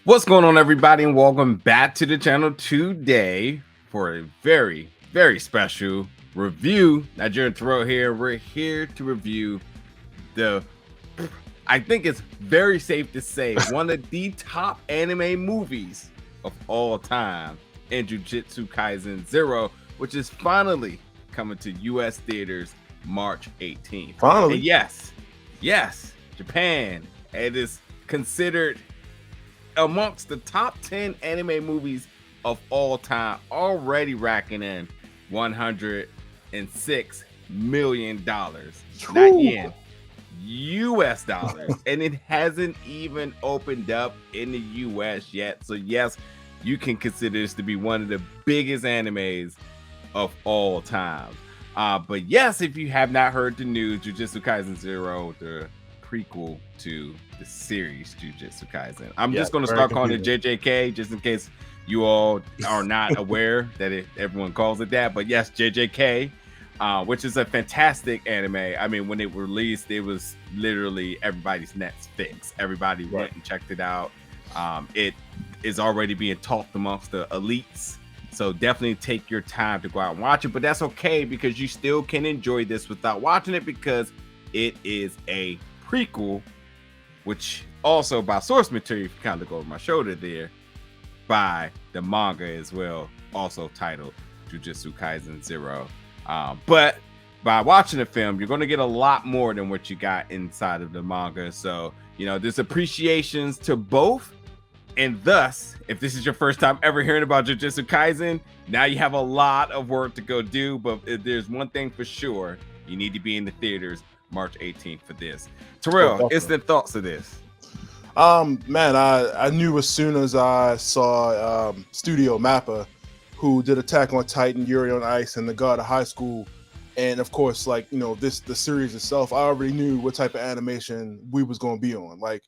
What's going on, everybody, and welcome back to the channel today for a very, very special review. Nigerian Terrell here. We're here to review I think it's very safe to say, one of the top anime movies of all time, in Jujutsu Kaisen 0, which is finally coming to US theaters March 18th. Finally. And yes, Japan. It is considered amongst the top 10 anime movies of all time, already racking in $106 million, not yen, US dollars, and it hasn't even opened up in the US yet. So yes, you can consider this to be one of the biggest animes of all time. But yes, if you have not heard the news, Jujutsu Kaisen 0, the prequel to the series Jujutsu Kaisen. I'm just going to start calling it JJK just in case you all are not aware that everyone calls it that. But yes, JJK, which is a fantastic anime. I mean, when it released, it was literally everybody's next fix. Everybody went and checked it out. It is already being talked amongst the elites. So definitely take your time to go out and watch it. But that's okay, because you still can enjoy this without watching it, because it is a prequel, which also by source material, if you kind of look over my shoulder there, by the manga as well, also titled Jujutsu Kaisen 0. But by watching the film, you're going to get a lot more than what you got inside of the manga. So, you know, there's appreciations to both. And thus, if this is your first time ever hearing about Jujutsu Kaisen, now you have a lot of work to go do. But there's one thing for sure, you need to be in the theaters March 18th for this. Terrell, instant thoughts of this? Man, I knew as soon as I saw Studio Mappa, who did Attack on Titan, Yuri on Ice, and The God of High School, and of course, like, you know, the series itself, I already knew what type of animation we was going to be on. Like,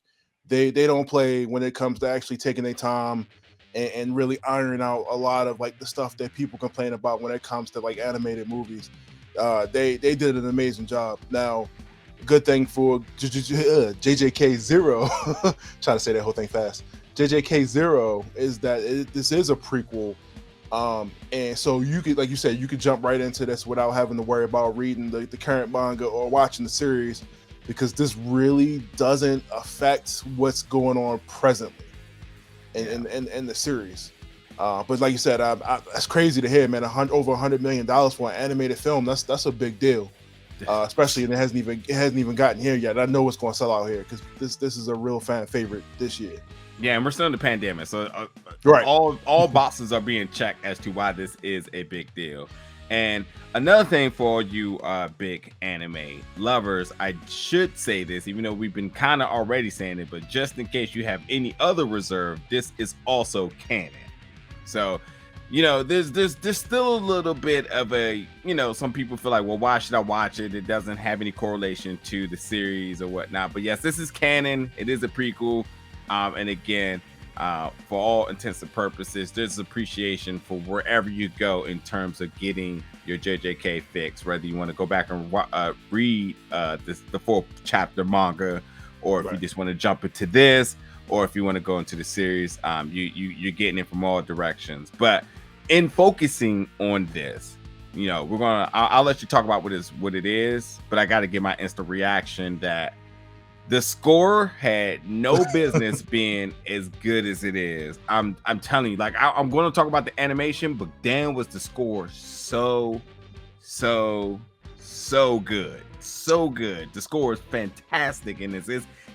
they don't play when it comes to actually taking their time and really ironing out a lot of like the stuff that people complain about when it comes to like animated movies. They did an amazing job. Now, good thing for JJK 0, trying to say that whole thing fast. JJK 0 is that this is a prequel, and so you could, like you said, you could jump right into this without having to worry about reading the current manga or watching the series, because this really doesn't affect what's going on presently in the series. But like you said, that's crazy to hear, man. Over $100 million for an animated film. That's a big deal, especially, and it hasn't even gotten here yet. I know it's going to sell out here, because this is a real fan favorite this year. Yeah, and we're still in the pandemic, so right, all boxes are being checked as to why this is a big deal. And another thing for you big anime lovers, I should say this, even though we've been kind of already saying it, but just in case you have any other reserve, this is also canon. So, you know, there's still a little bit of a, you know, some people feel like, well, why should I watch it? It doesn't have any correlation to the series or whatnot. But yes, this is canon. It is a prequel. And again, for all intents and purposes, there's appreciation for wherever you go in terms of getting your JJK fix, whether you want to go back and read the full chapter manga, or if you just want to jump into this, or if you want to go into the series, you're getting it from all directions. But in focusing on this, you know, I'll let you talk about what it is, but I got to give my instant reaction that the score had no business being as good as it is. I'm telling you, like, I'm going to talk about the animation, but damn, was the score so good, so good. The score is fantastic, and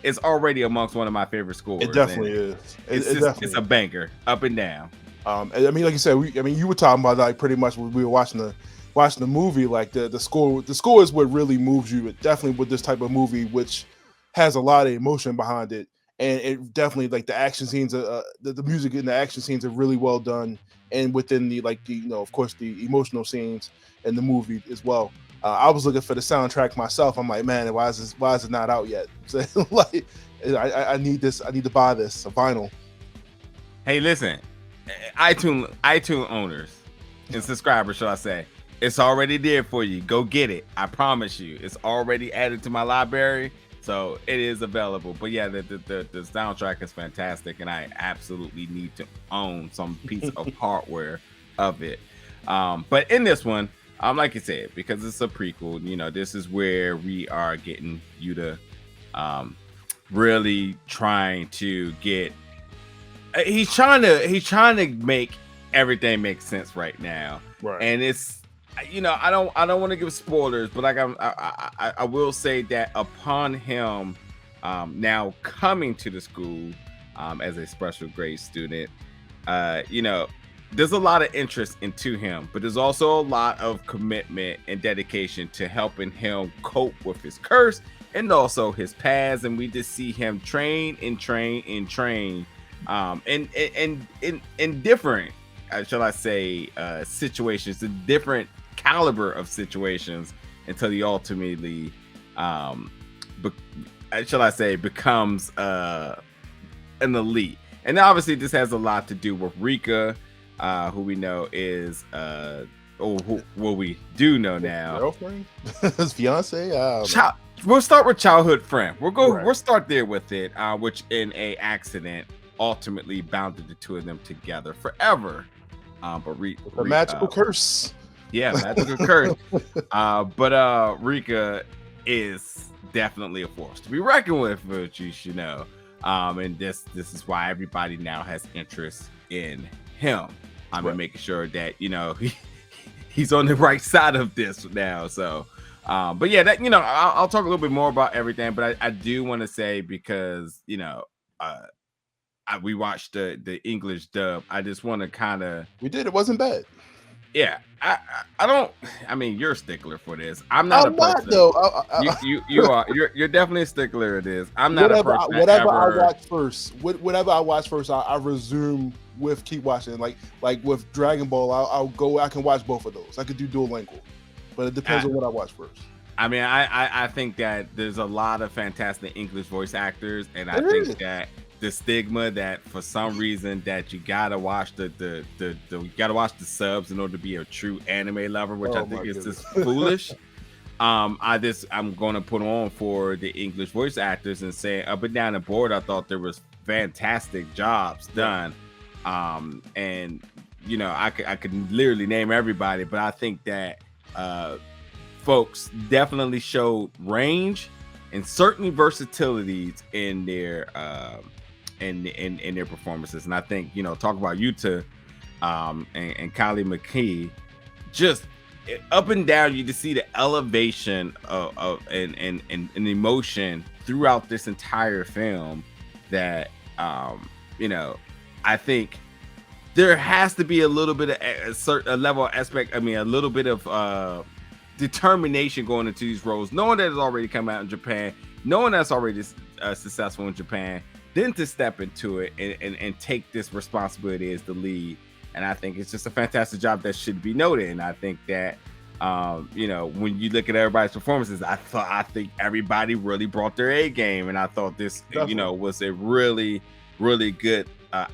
it's already amongst one of my favorite scores. It definitely is. It's a banger, up and down. I mean, like you said, you were talking about, like, pretty much when we were watching the movie, like the score is what really moves you. Definitely with this type of movie, which has a lot of emotion behind it, and it definitely, like, the action scenes, the music in the action scenes are really well done, and within the you know, of course, the emotional scenes in the movie as well. I was looking for the soundtrack myself. I'm like, man, why is it not out yet? So, like, I need this. I need to buy this, a vinyl. Hey, listen, iTunes owners and subscribers, shall I say, it's already there for you. Go get it. I promise you, it's already added to my library. So it is available. But yeah, the soundtrack is fantastic, and I absolutely need to own some piece of hardware of it. But in this one, like you said, because it's a prequel, you know, this is where we are getting Yuta really trying to get. He's trying to make everything make sense right now, Right. and it's, you know, I don't want to give spoilers, but like I will say that upon him now coming to the school as a special grade student, you know, there's a lot of interest into him, but there's also a lot of commitment and dedication to helping him cope with his curse and also his past. And we just see him train in different, shall I say, situations, a different caliber of situations, until he ultimately, shall I say, becomes an elite. And obviously, this has a lot to do with Rika, who we know is, we do know now, girlfriend, his fiance. We'll start with childhood friend. Right. We'll start there with it, which in a accident ultimately bounded the two of them together forever. But a magical curse. Yeah, magical curse. But Rika is definitely a force to be reckoned with, which you should know. And this is why everybody now has interest in him. Right. And making sure that, you know, he's on the right side of this now. So, but yeah, that, you know, I'll talk a little bit more about everything. But I do want to say, because, you know, we watched the English dub. I just want to kind of. We did. It wasn't bad. Yeah, I don't. I mean, you're a stickler for this. I'm not a person. Though. You are. You're definitely a stickler. It is. I'm not a person. Whatever I watch first, I resume with keep watching. Like with Dragon Ball, I'll go. I can watch both of those. I could do Duolingo, but it depends on what I watch first. I mean, I think that there's a lot of fantastic English voice actors, and I think that the stigma that for some reason that you gotta watch the you gotta watch the subs in order to be a true anime lover, which I think is just foolish. I'm gonna put on for the English voice actors and say up and down the board, I thought there was fantastic jobs done. And you know, I could literally name everybody, but I think that folks definitely showed range and certainly versatilities in their in their performances. And I think, you know, talk about Yuta and Kylie McKee, just up and down, you just see the elevation of and emotion throughout this entire film that you know, I think there has to be a little bit of a certain level of aspect, I mean a little bit of determination going into these roles, knowing that it's already come out in Japan, knowing that's already successful in Japan, then to step into it and take this responsibility as the lead. And I think it's just a fantastic job that should be noted. And I think that you know, when you look at everybody's performances, I think everybody really brought their A game, and I thought this definitely, you know, was a really good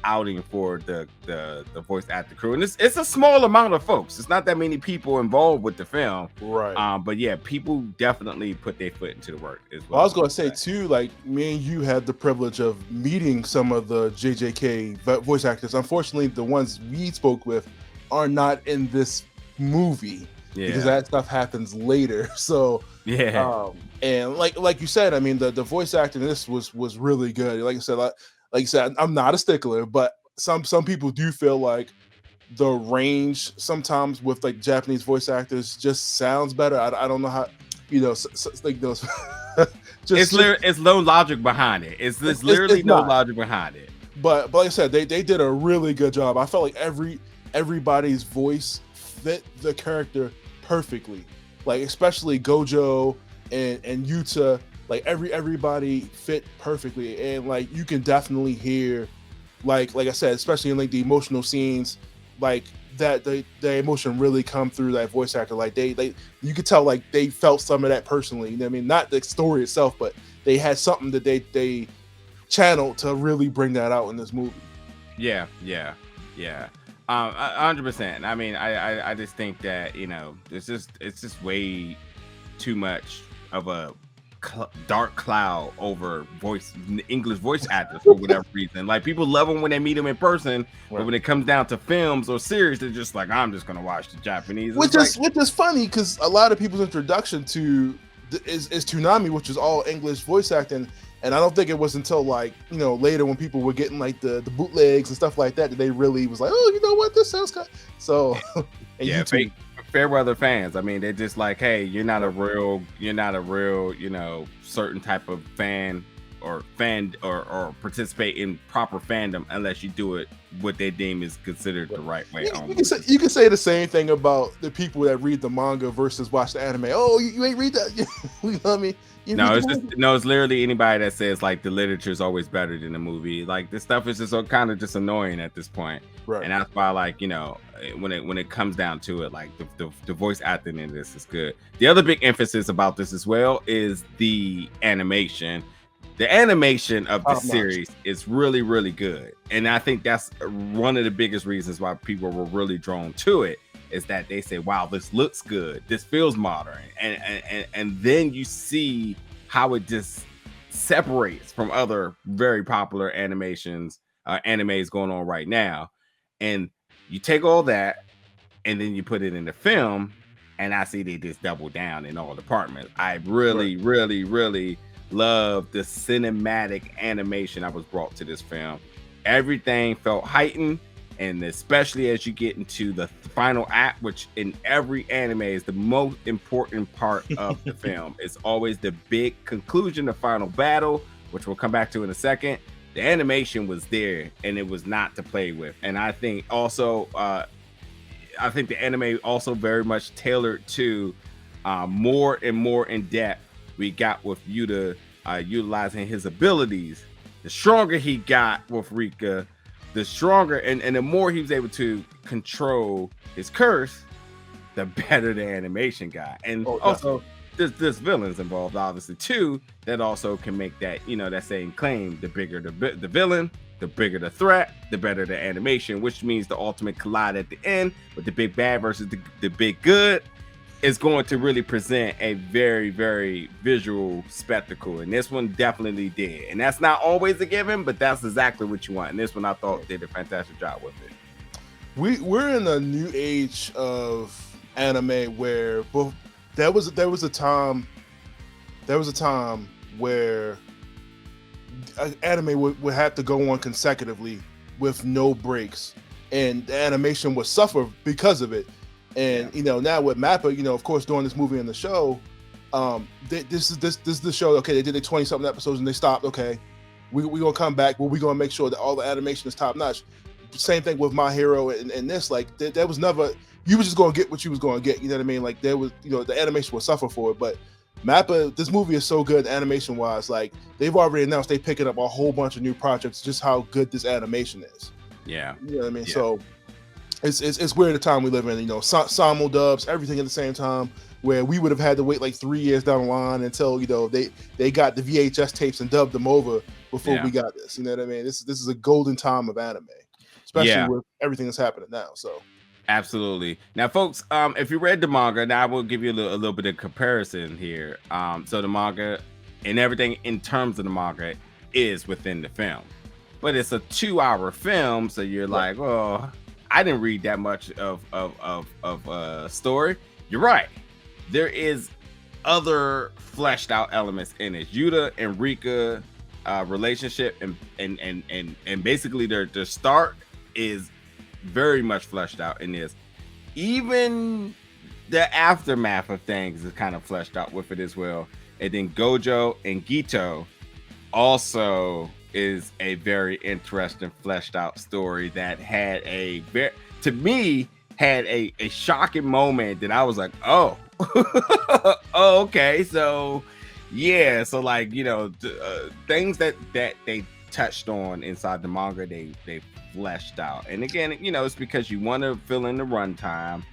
outing for the voice actor crew. And it's a small amount of folks. It's not that many people involved with the film, right? But yeah, people definitely put their foot into the work as well. I was gonna say too, like me and you had the privilege of meeting some of the JJK voice actors. Unfortunately, the ones we spoke with are not in this movie. Yeah. Because that stuff happens later. So yeah, and like you said, I mean the voice acting in this was really good. Like I said, I'm not a stickler, but some people do feel like the range sometimes with like Japanese voice actors just sounds better. I don't know how, you know, like those. It's no logic behind it. It's literally no logic behind it. But like I said, they did a really good job. I felt like everybody's voice fit the character perfectly, like especially Gojo and Yuta, like everybody fit perfectly, and like you can definitely hear, like I said, especially in like the emotional scenes, like that the emotion really come through that voice actor. Like they you could tell like they felt some of that personally. You know what I mean? Not the story itself, but they had something that they channeled to really bring that out in this movie. Yeah. 100%. I mean, I just think that, you know, it's just way too much of a dark cloud over English voice actors for whatever reason. Like people love them when they meet them in person, but when it comes down to films or series, they're just like, I'm just gonna watch the Japanese. Which is funny because a lot of people's introduction to is Toonami, which is all English voice acting. And I don't think it was until like, later when people were getting like the bootlegs and stuff like that they really was like, oh, you know what, this sounds good. So yeah, fair weather fans. I mean, they're just like, hey, you're not a real, certain type of fan or participate in proper fandom unless you do it what they deem is considered the right way. You can say the same thing about the people that read the manga versus watch the anime. Oh, you ain't read that. You know what I mean? It's literally anybody that says like the literature is always better than the movie. Like this stuff is just kind of just annoying at this point. Right. And that's why, like, when it comes down to it, like the voice acting in this is good. The other big emphasis about this as well is the animation. The animation of the series is really, really good. And I think that's one of the biggest reasons why people were really drawn to it, is that they say, wow, this looks good. This feels modern. And then you see how it just separates from other very popular animations, animes going on right now. And you take all that and then you put it in the film, and I see they just double down in all departments. I really, really, really love the cinematic animation that was brought to this film. Everything felt heightened, and especially as you get into the final act, which in every anime is the most important part of the film. It's always the big conclusion, the final battle, which we'll come back to in a second. The animation was there, and it was not to play with. And I think also, the anime also very much tailored to more and more in depth we got with Yuta utilizing his abilities. The stronger he got with Rika, the stronger and the more he was able to control his curse, the better the animation got. And also there's villains involved, obviously, too, that also can make that, that same claim. The bigger the villain, the bigger the threat, the better the animation, which means the ultimate collide at the end with the big bad versus the big good is going to really present a very, very visual spectacle. And this one definitely did. And that's not always a given, but that's exactly what you want. And this one I thought did a fantastic job with it. We're in a new age of anime where there was a time where anime would have to go on consecutively with no breaks, and the animation would suffer because of it. And now with Mappa, of course, doing this movie and the show, this is the show. Okay, they did 20-something episodes and they stopped. Okay, we gonna come back, but we gonna make sure that all the animation is top notch. Same thing with My Hero and this. Like there was never, you were just gonna get what you was gonna get. You know what I mean? Like there was, the animation will suffer for it. But Mappa, this movie is so good animation wise. Like they've already announced they picking up a whole bunch of new projects. Just how good this animation is. Yeah, you know what I mean. Yeah. So it's weird the time we live in. Simul dubs, everything at the same time. Where we would have had to wait like 3 years down the line until they got the VHS tapes and dubbed them over before we got this. You know what I mean? This is a golden time of anime, especially with everything that's happening now. So. Absolutely. Now, folks, if you read the manga, now I will give you a little bit of comparison here. So the manga and everything in terms of the manga is within the film, but it's a 2-hour film. So you're like, oh, I didn't read that much of story. You're right. There is other fleshed out elements in it. Yuta and Rika relationship and basically their start is very much fleshed out in this. Even the aftermath of things is kind of fleshed out with it as well. And then Gojo and Gito also is a very interesting fleshed out story that had a shocking moment that I was like, oh, oh, okay. So yeah, so like, things that they touched on inside the manga, they fleshed out. And again, it's because you want to fill in the runtime.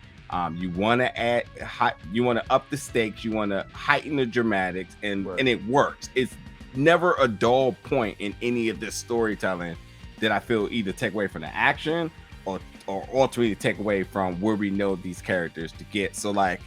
You want to up the stakes, you want to heighten the dramatics, and it works. It's never a dull point in any of this storytelling that I feel either take away from the action or ultimately take away from where we know these characters to get. So like,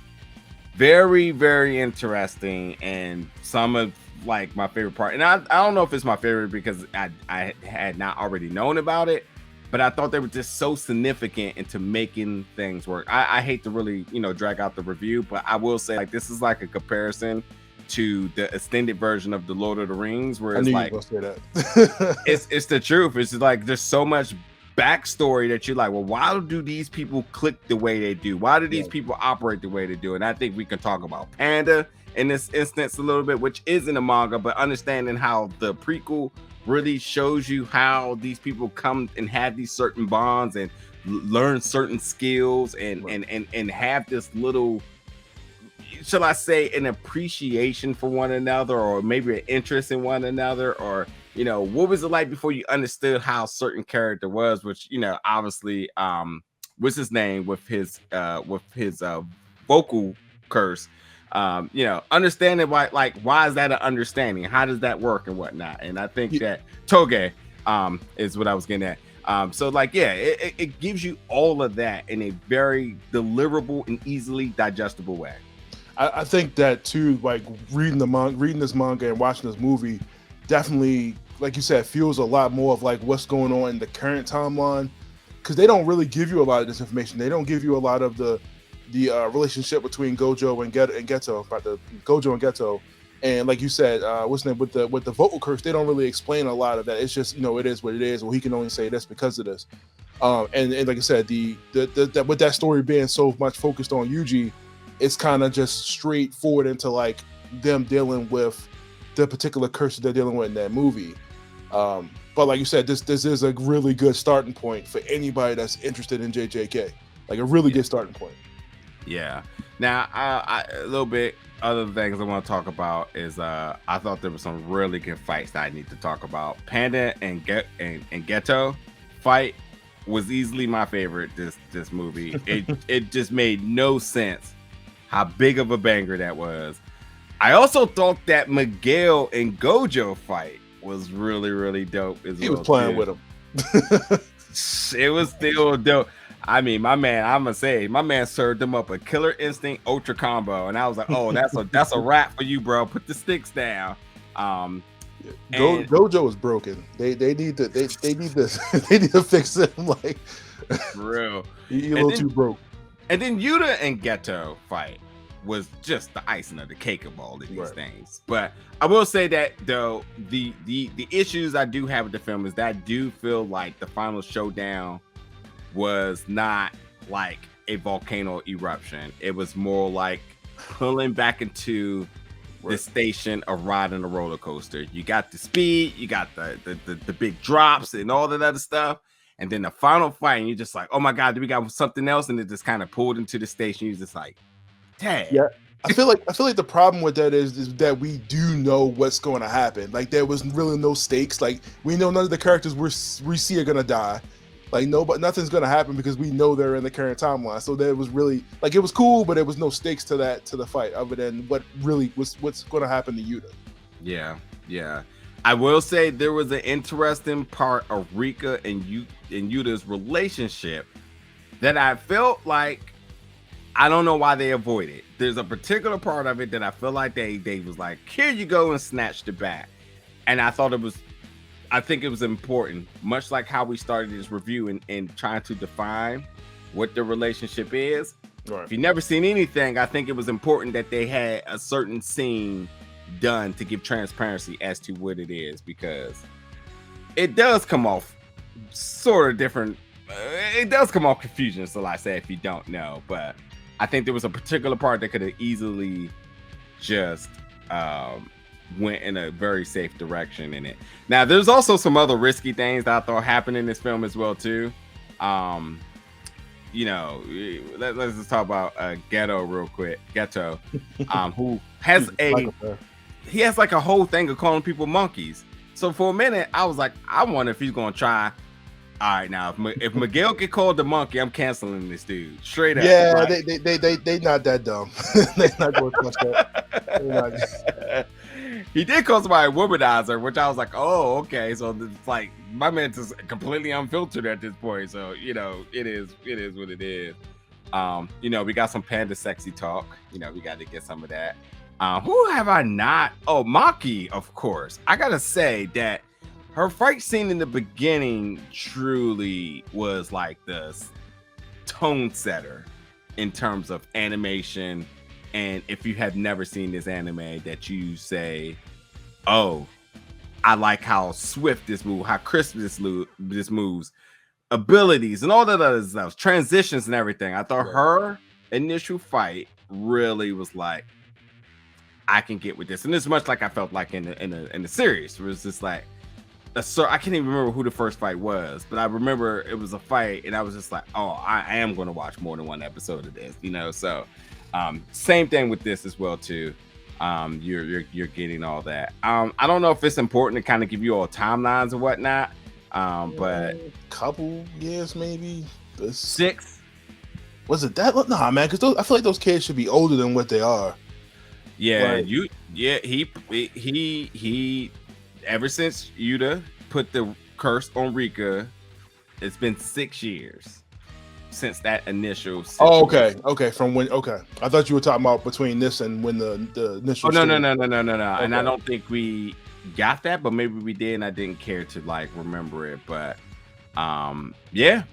Very, very interesting, and some of like my favorite part. And I don't know if it's my favorite because I had not already known about it, but I thought they were just so significant into making things work. I hate to really, drag out the review, but I will say like this is like a comparison to the extended version of the Lord of the Rings, where it's like say that. it's the truth. It's just like there's so much backstory that you're like, well, why do these people click the way they do? Why do these people operate the way they do? And I think we can talk about Panda in this instance a little bit, which isn't a manga, but understanding how the prequel really shows you how these people come and have these certain bonds and learn certain skills and have this little, shall I say, an appreciation for one another, or maybe an interest in one another, or what was it like before you understood how certain character was, which obviously what's his name with his vocal curse, understanding why is that an understanding, how does that work and whatnot. And I think that Toge is what I was getting at. So like, it gives you all of that in a very deliverable and easily digestible way. I think that too, like reading this manga and watching this movie definitely, like you said, feels a lot more of like what's going on in the current timeline, because they don't really give you a lot of this information. They don't give you a lot of the relationship between Gojo and Geto, about the Gojo and Geto, and like you said, what's the name with the vocal curse? They don't really explain a lot of that. It's just it is what it is. Well, he can only say this because of this, and like I said, the with that story being so much focused on Yuji, it's kind of just straightforward into like them dealing with the particular curse that they're dealing with in that movie. But like you said, this is a really good starting point for anybody that's interested in JJK. Like a really good starting point. Yeah. Now, a little bit other things I want to talk about is I thought there were some really good fights that I need to talk about. Panda and Geto fight was easily my favorite. This movie. It just made no sense how big of a banger that was. I also thought that Miguel and Gojo fight was really, really dope as well. He was playing with him. It was still dope. I mean, my man served him up a Killer Instinct Ultra combo, and I was like, oh, that's a wrap for you, bro. Put the sticks down. Gojo is broken. They need to they need to fix him. Like, for real, he's a little too broke. And then Yuta and Geto fight was just the icing of the cake of all of these things. But I will say that though, the issues I do have with the film is that I do feel like the final showdown was not like a volcano eruption. It was more like pulling back into the station of riding a roller coaster. You got the speed, you got the big drops and all that other stuff. And then the final fight, and you're just like, oh my God, do we got something else? And it just kind of pulled into the station. You're just like, dang. Yeah. I feel like the problem with that is that we do know what's going to happen. Like there was really no stakes. Like we know none of the characters we see are going to die. Like nothing's going to happen because we know they're in the current timeline. So there was really like, it was cool, but there was no stakes to the fight other than what's going to happen to Yuta. Yeah. Yeah. I will say there was an interesting part of Rika and Yuta's relationship that I felt like, I don't know why they avoided. There's a particular part of it that I feel like they was like, here you go, and snatched it back. And I think it was important, much like how we started this review and trying to define what the relationship is. Right. If you've never seen anything, I think it was important that they had a certain scene done to give transparency as to what it is, because it does come off sort of different. It does come off confusion, so I say, if you don't know, but I think there was a particular part that could have easily just went in a very safe direction in it. Now, there's also some other risky things that I thought happened in this film as well too. Let's just talk about Geto real quick. Geto, who has he has like a whole thing of calling people monkeys. So for a minute, I was like, I wonder if he's gonna try. All right, now if Miguel get called the monkey, I'm canceling this dude straight up. Yeah, right? they not that dumb. They're not going to touch that. He did call somebody a womanizer, which I was like, oh, okay. So it's like my man's is completely unfiltered at this point. So it is what it is. You know, we got some panda sexy talk. You know, we got to get some of that. Who have I not? Oh, Maki, of course. I gotta say that her fight scene in the beginning truly was like the tone setter in terms of animation. And if you have never seen this anime, that you say, "Oh, I like how swift this move, how crisp this moves, abilities, and all that other stuff, transitions and everything." I thought her initial fight really was like, I can get with this, and it's much like I felt like in the series. It was just like I can't even remember who the first fight was, but I remember it was a fight, and I was just like, oh, I am going to watch more than one episode of this, you know. So, same thing with this as well too. You're getting all that. I don't know if it's important to kind of give you all timelines and whatnot, but couple years maybe. 6. Was it that? Nah, man, because I feel like those kids should be older than what they are. Yeah, he ever since Yuta put the curse on Rika, it's been 6 years since that initial situation. Oh, okay. From when? Okay, I thought you were talking about between this and when the initial. Oh, no. Okay. And I don't think we got that, but maybe we did, and I didn't care to like remember it. But yeah,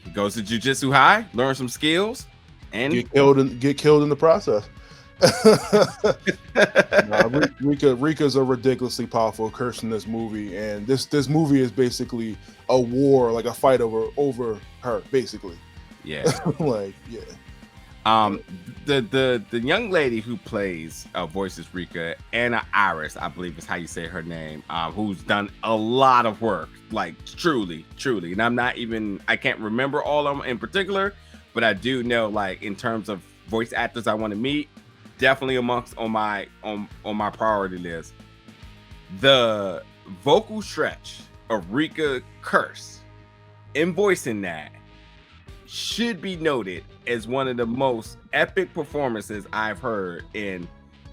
he goes to Jujutsu High, learn some skills, and get killed in the process. Rika's a ridiculously powerful curse in this movie, and this movie is basically a war, like a fight over her, basically. Yeah. Like, yeah. The young lady who plays voices Rika, Anna Iris, I believe is how you say her name, who's done a lot of work, like truly, and I can't remember all of them in particular, but I do know, like, in terms of voice actors I want to meet, definitely amongst on my priority list. The vocal stretch of Rika Curse in voicing that should be noted as one of the most epic performances I've heard in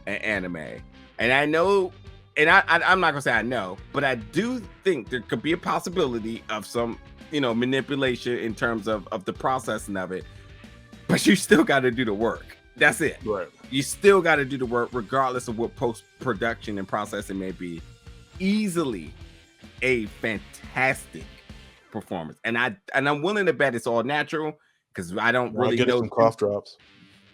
an anime. And I know, and I'm not gonna say I know, but I do think there could be a possibility of some, manipulation in terms of the processing of it. But you still got to do the work. That's it. Right. You still got to do the work, regardless of what post-production and processing may be. Easily a fantastic performance, and I'm willing to bet it's all natural, because I don't really know some cough drops.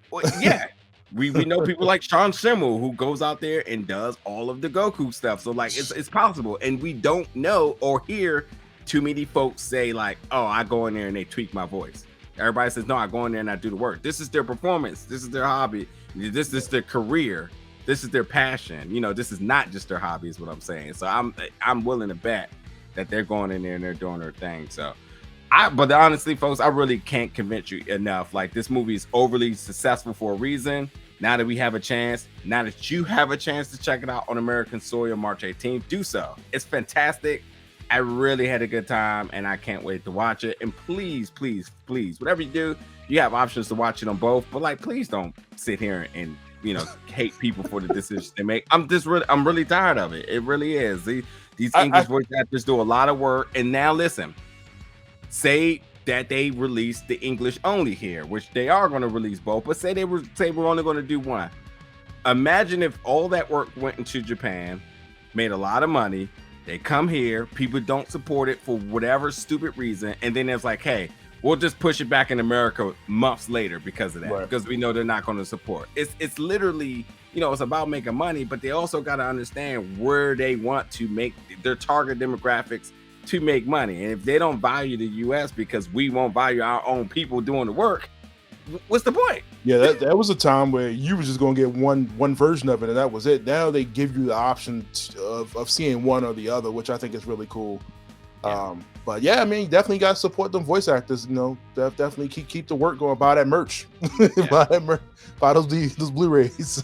Well, yeah, we know people like Sean Schimmel, who goes out there and does all of the Goku stuff. So like it's possible, and we don't know or hear too many folks say like, "Oh, I go in there and they tweak my voice." Everybody says, "No, I go in there and I do the work." This is their performance. This is their hobby. This is their career. This is their passion. This is not just their hobby, is what I'm saying. So I'm willing to bet that they're going in there and they're doing their thing. So but honestly, folks, I really can't convince you enough. Like, this movie is overly successful for a reason. Now that you have a chance to check it out on American soil March 18th, do so. It's fantastic. I really had a good time, and I can't wait to watch it. And please, whatever you do, you have options to watch it on both. But like, please don't sit here and hate people for the decisions they make. I'm really tired of it. It really is. These English voice actors do a lot of work. And now listen, say that they release the English only here, which they are going to release both. But say we're only going to do one. Imagine if all that work went into Japan, made a lot of money. They come here, people don't support it for whatever stupid reason, and then it's like, hey, we'll just push it back in America months later because of that, because we know they're not going to support. It's literally, it's about making money, but they also got to understand where they want to make their target demographics to make money. And if they don't value the US because we won't value our own people doing the work, what's the point? Yeah, that was a time where you were just gonna get one version of it, and that was it. Now they give you the option of seeing one or the other, which I think is really cool. Yeah. But yeah, I mean, definitely got to support them voice actors. Definitely keep the work going. Buy that merch. Yeah. Buy that merch. Buy those Blu-rays.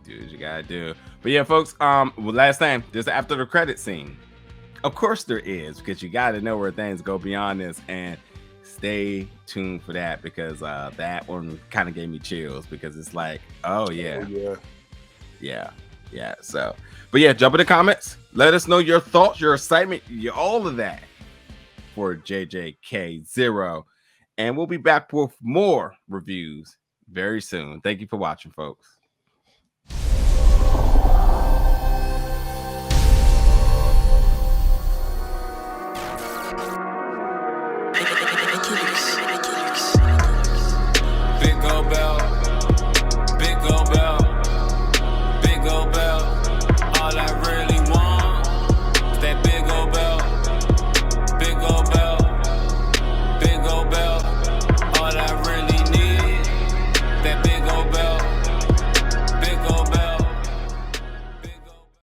Dude, you gotta do. But yeah, folks. Last time, there's after the credit scene. Of course there is, because you got to know where things go beyond this, and stay tuned for that, because that one kind of gave me chills, because it's like, oh yeah. So, but yeah, jump in the comments. Let us know your thoughts, your excitement, all of that for JJK0. And we'll be back with more reviews very soon. Thank you for watching, folks.